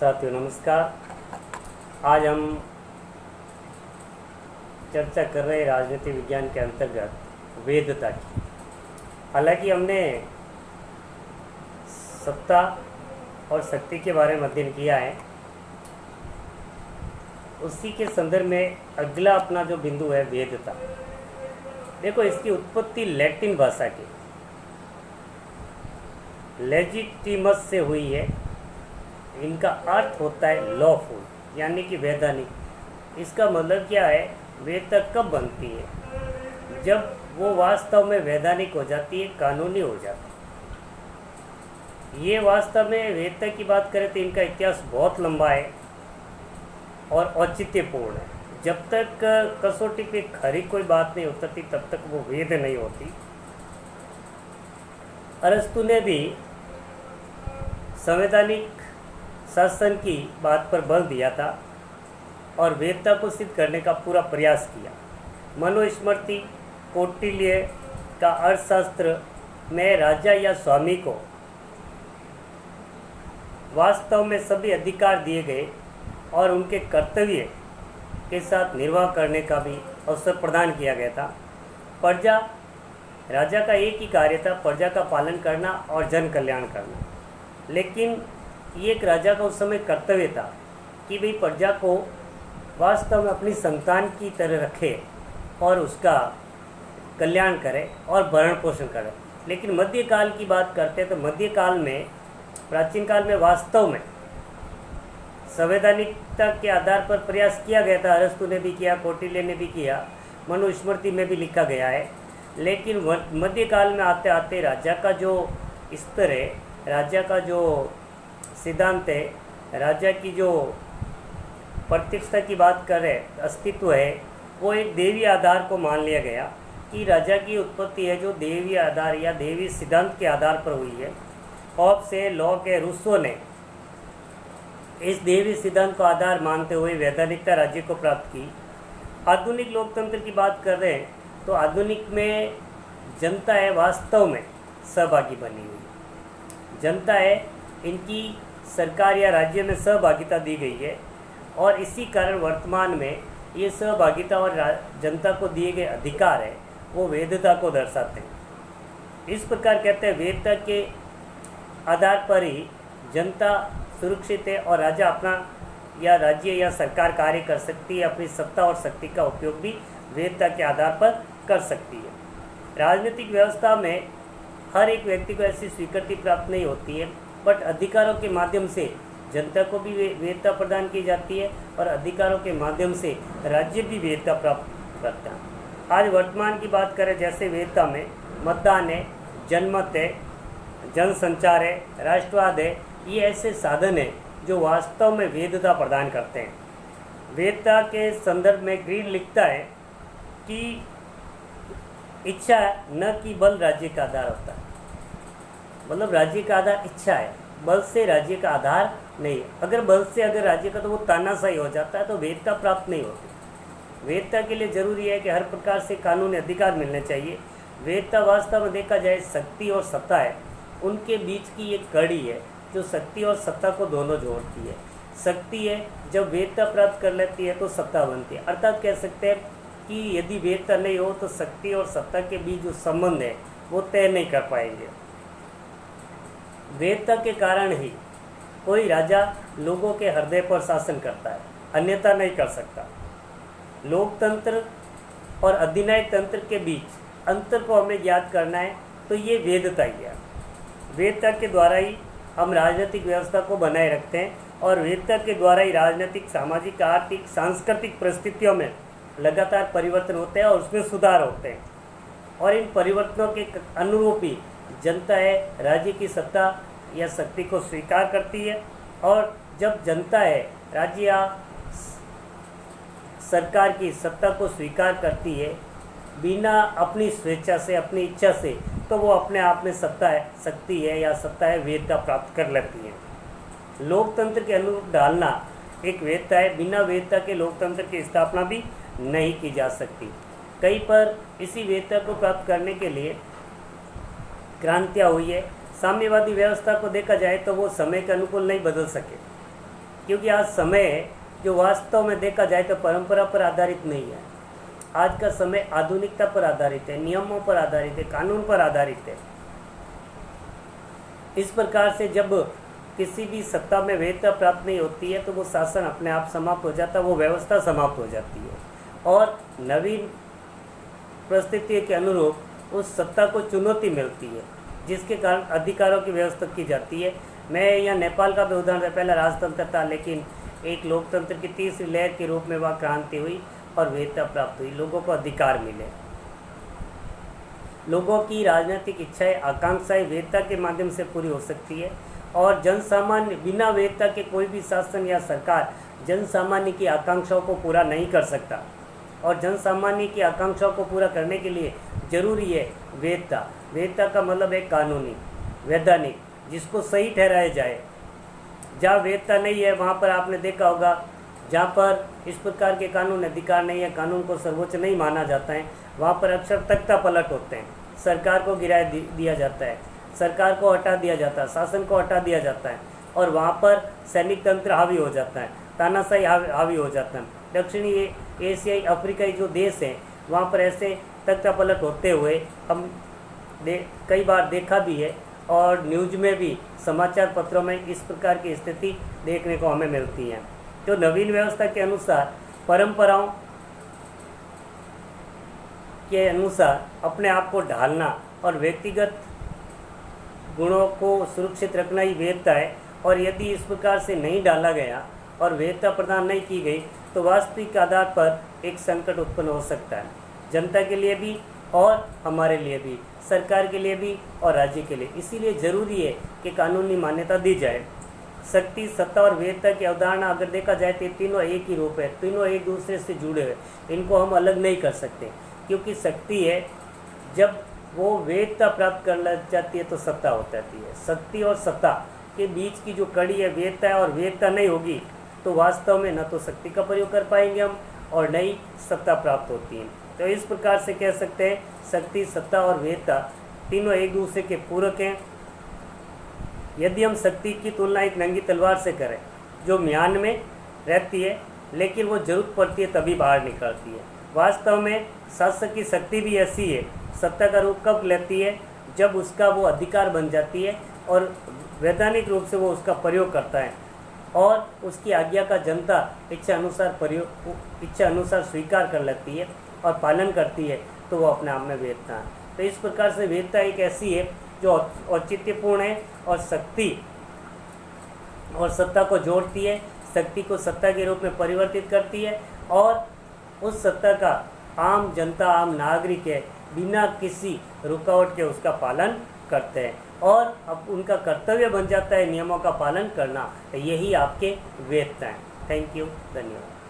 साथियों नमस्कार। आज हम चर्चा कर रहे हैं राजनीति विज्ञान के अंतर्गत वेदता की। हालांकि हमने सत्ता और शक्ति के बारे में अध्ययन किया है, उसी के संदर्भ में अगला अपना जो बिंदु है वेदता। देखो, इसकी उत्पत्ति लैटिन भाषा की लेजिटिमस से हुई है। इनका अर्थ होता है लॉफुल, यानी कि वैधानिक। इसका मतलब क्या है? वेदता कब बनती है? जब वो वास्तव में वैधानिक हो जाती है, कानूनी हो जाती है। ये वास्तव में वेदता की बात करें तो इनका इतिहास बहुत लंबा है और औचित्यपूर्ण है। जब तक कसौटी पे खरी कोई बात नहीं उतरती तब तक वो वेद नहीं होती। अरस्तु ने भी संवैधानिक शासन की बात पर बल दिया था और वेदता को सिद्ध करने का पूरा प्रयास किया। मनुस्मृति कौटिल्य का अर्थशास्त्र में राजा या स्वामी को वास्तव में सभी अधिकार दिए गए और उनके कर्तव्य के साथ निर्वाह करने का भी अवसर प्रदान किया गया था। प्रजा, राजा का एक ही कार्य था, प्रजा का पालन करना और जन कल्याण करना। लेकिन ये एक राजा का उस समय कर्तव्य था कि भाई प्रजा को वास्तव में अपनी संतान की तरह रखे और उसका कल्याण करे और भरण पोषण करे। लेकिन मध्यकाल की बात करते हैं तो मध्यकाल में, प्राचीन काल में वास्तव में संवैधानिकता के आधार पर प्रयास किया गया था। अरस्तु ने भी किया, कौटिल्य ने भी किया, मनुस्मृति में भी लिखा गया है। लेकिन मध्यकाल में आते आते राजा का जो स्तर है, राजा का जो सिद्धांत है, राजा की जो प्रतिष्ठा की बात करें, अस्तित्व है, वो एक देवी आधार को मान लिया गया कि राजा की उत्पत्ति है जो देवी आधार या देवी सिद्धांत के आधार पर हुई है। हॉब्स से लॉक है, रूसो ने इस देवी सिद्धांत को आधार मानते हुए वैधानिकता राज्य को प्राप्त की। आधुनिक लोकतंत्र की बात कर रहे हैं तो आधुनिक में जनता है वास्तव में सहभागी बनी हुई। जनता है, इनकी सरकार या राज्य में सहभागिता दी गई है और इसी कारण वर्तमान में ये सहभागिता और जनता को दिए गए अधिकार है वो वेदता को दर्शाते हैं। इस प्रकार कहते हैं वेदता के आधार पर ही जनता सुरक्षित है और राजा अपना या राज्य या सरकार कार्य कर सकती है। अपनी सत्ता और शक्ति का उपयोग भी वेदता के आधार पर कर सकती है। राजनीतिक व्यवस्था में हर एक व्यक्ति को ऐसी स्वीकृति प्राप्त नहीं होती है, बट अधिकारों के माध्यम से जनता को भी वेदता प्रदान की जाती है और अधिकारों के माध्यम से राज्य भी वेदता प्राप्त करता है। आज वर्तमान की बात करें, जैसे वेदता में मतदान है, जनमत है, जनसंचार है, राष्ट्रवाद है, ये ऐसे साधन हैं जो वास्तव में वेदता प्रदान करते हैं। वेदता के संदर्भ में ग्रीन लिखता है कि इच्छा न कि बल राज्य का आधार होता है। मतलब राज्य का आधार इच्छा है, बल से राज्य का आधार नहीं। अगर बल से अगर राज्य का तो वो तानाशाही हो जाता है, तो वेदता प्राप्त नहीं होती। वेदता के लिए जरूरी है कि हर प्रकार से कानूनी अधिकार मिलने चाहिए। वेदता वास्तव में देखा जाए शक्ति और सत्ता है, उनके बीच की एक कड़ी है जो शक्ति और सत्ता को दोनों जोड़ती है। शक्ति है, जब वेदता प्राप्त कर लेती है तो सत्ता बनती है। अर्थात कह सकते हैं कि यदि वेदता नहीं हो तो शक्ति और सत्ता के बीच जो संबंध है वो तय नहीं कर पाएंगे। वेदता के कारण ही कोई राजा लोगों के हृदय पर शासन करता है, अन्यथा नहीं कर सकता। लोकतंत्र और अधिनायक तंत्र के बीच अंतर को हमें ज्ञात करना है तो ये वेदता ही है। वेदता के द्वारा ही हम राजनीतिक व्यवस्था को बनाए रखते हैं और वेदता के द्वारा ही राजनीतिक, सामाजिक, आर्थिक, सांस्कृतिक परिस्थितियों में लगातार परिवर्तन होते हैं और उसमें सुधार होते हैं। और इन परिवर्तनों के अनुरूप ही जनता है राज्य की सत्ता या शक्ति को स्वीकार करती है। और जब जनता है राज्य या सरकार की सत्ता को स्वीकार करती है बिना अपनी स्वेच्छा से, अपनी इच्छा से, तो वो अपने आप में सत्ता है, शक्ति है या सत्ता है वेदता प्राप्त कर लेती है। लोकतंत्र के अनुरूप डालना एक वेदता है। बिना वेदता के लोकतंत्र की स्थापना भी नहीं की जा सकती। कई पर इसी वेदता को प्राप्त करने के लिए क्रांतियाँ हुई है। साम्यवादी व्यवस्था को देखा जाए तो वो समय के अनुकूल नहीं बदल सके। क्योंकि आज समय जो वास्तव में देखा जाए तो परंपरा पर आधारित नहीं है। आज का समय आधुनिकता पर आधारित है, नियमों पर आधारित है, कानून पर आधारित है। इस प्रकार से जब किसी भी सत्ता में वैधता प्राप्त नहीं होती है तो वो शासन अपने आप समाप्त हो जाता है, वो व्यवस्था समाप्त हो जाती है और नवीन परिस्थिति के अनुरूप उस सत्ता को चुनौती मिलती है, जिसके कारण अधिकारों की व्यवस्था की जाती है। मैं यहाँ नेपाल का भी उदाहरण, पहला राजतंत्र था लेकिन एक लोकतंत्र की तीसरी लहर के रूप में वह क्रांति हुई और वैधता प्राप्त हुई, लोगों को अधिकार मिले। लोगों की राजनीतिक इच्छाएं, आकांक्षाएं वैधता के माध्यम से पूरी हो सकती है और जनसामान्य बिना वैधता के कोई भी शासन या सरकार जनसामान्य की आकांक्षाओं को पूरा नहीं कर सकता और जनसामान्य की आकांक्षाओं को पूरा करने के लिए जरूरी है वैधता। वैधता का मतलब है कानूनी, वैधानिक, जिसको सही ठहराया जाए। जहाँ वैधता नहीं है वहाँ पर आपने देखा होगा, जहाँ पर इस प्रकार के कानून अधिकार नहीं है, कानून को सर्वोच्च नहीं माना जाता है, वहाँ पर अक्सर तख्ता पलट होते हैं। सरकार को गिरा दिया जाता है, सरकार को हटा दिया जाता है, शासन को हटा दिया जाता है और वहाँ पर सैनिक तंत्र हावी हो जाता है, तानाशाही हावी हो जाता है। दक्षिणी एशियाई अफ्रीकाई जो देश हैं वहाँ पर ऐसे तख्ता पलट होते हुए हम कई बार देखा भी है और न्यूज में भी, समाचार पत्रों में इस प्रकार की स्थिति देखने को हमें मिलती है। तो नवीन व्यवस्था के अनुसार, परंपराओं के अनुसार अपने आप को ढालना और व्यक्तिगत गुणों को सुरक्षित रखना ही वैधता है। और यदि इस प्रकार से नहीं डाला गया और वैधता प्रदान नहीं की गई तो वास्तविक आधार पर एक संकट उत्पन्न हो सकता है, जनता के लिए भी और हमारे लिए भी, सरकार के लिए भी और राज्य के लिए। इसीलिए ज़रूरी है कि कानूनी मान्यता दी जाए। शक्ति, सत्ता और वैधता की अवधारणा अगर देखा जाए तो तीनों एक ही रूप है, तीनों एक दूसरे से जुड़े हुए, इनको हम अलग नहीं कर सकते। क्योंकि शक्ति है, जब वो वैधता प्राप्त कर जाती है तो सत्ता हो जाती है। शक्ति और सत्ता के बीच की जो कड़ी है वैधता है, और वैधता नहीं होगी तो वास्तव में न तो शक्ति का प्रयोग कर पाएंगे हम और न ही सत्ता प्राप्त होती है। तो इस प्रकार से कह सकते हैं शक्ति, सत्ता और वैधता तीनों एक दूसरे के पूरक हैं। यदि हम शक्ति की तुलना एक नंगी तलवार से करें जो म्यान में रहती है लेकिन वो जरूरत पड़ती है तभी बाहर निकलती है, वास्तव में शासक की शक्ति भी ऐसी है। सत्ता का रूप कब लेती है? जब उसका वो अधिकार बन जाती है और वैधानिक रूप से वो उसका प्रयोग करता है और उसकी आज्ञा का जनता इच्छा अनुसार स्वीकार कर लेती है और पालन करती है, तो वो अपने आप में वैधता है। तो इस प्रकार से वैधता एक ऐसी है जो औचित्यपूर्ण है और शक्ति और सत्ता को जोड़ती है, शक्ति को सत्ता के रूप में परिवर्तित करती है और उस सत्ता का आम जनता, आम नागरिक है बिना किसी रुकावट के उसका पालन करते हैं और अब उनका कर्तव्य बन जाता है नियमों का पालन करना। यही आपके वैधता है। थैंक यू, धन्यवाद।